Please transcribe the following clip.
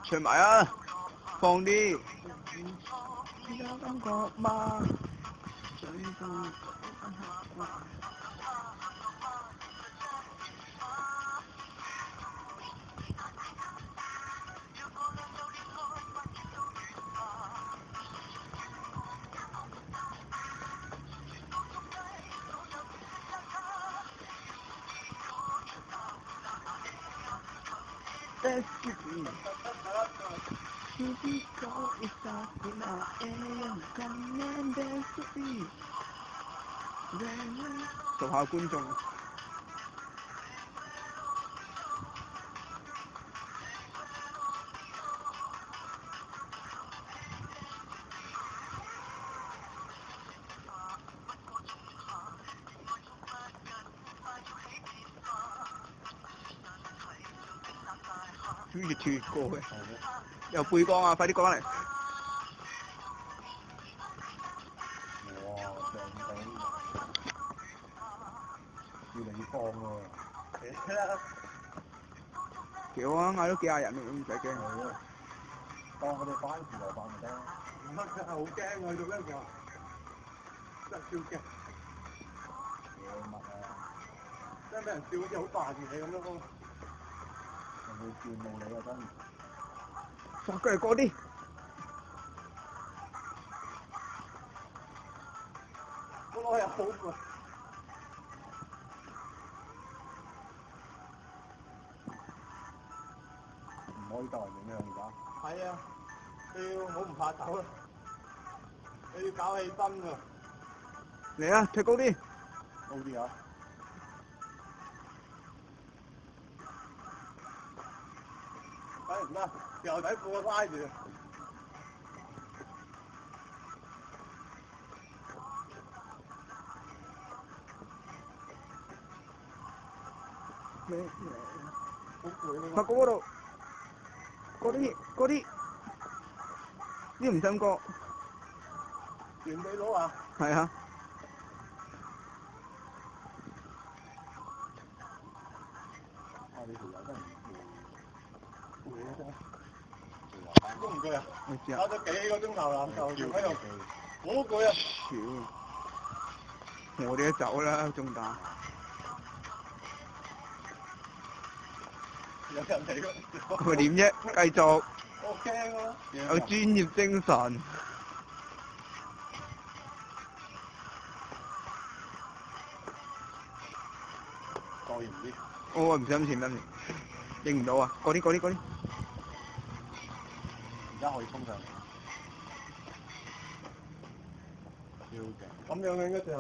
唱埋啊！放啲。有感覺嗎？最高。做下觀眾。越跳越高嘅，有背光啊！快啲過嚟！哇！上到越嚟越放喎。幾好啊！嗌咗幾廿人都唔使驚。當我哋班時來辦咪得。唔得，真係好驚喎！去到呢個真係超驚。嘢物啊！真係俾人笑好似好霸住你咁樣。人哋羨慕你啊真。哇！過嚟過啲。我又好攰。唔可以鬥人哋咩而家？係啊，你要好唔怕醜啊！你要搞起身㗎。嚟啊！踢高啲。高啲啊！睇唔得，又底褲拉住。好攰啊！拍過嗰度，嗰啲，呢唔使過。原地佬啊！係啊。啊！你條友真係攰啊真係。攰唔攰啊？打咗幾個鐘頭籃球，仲喺度，好攰啊！我哋都走啦，仲打。有人嚟㗎。佢點啫？繼續。我驚啊！有專業精神。過完啲。我唔想前得唔認唔到啊！嗰啲。而家可以衝上嚟。超勁！咁樣嘅應該就。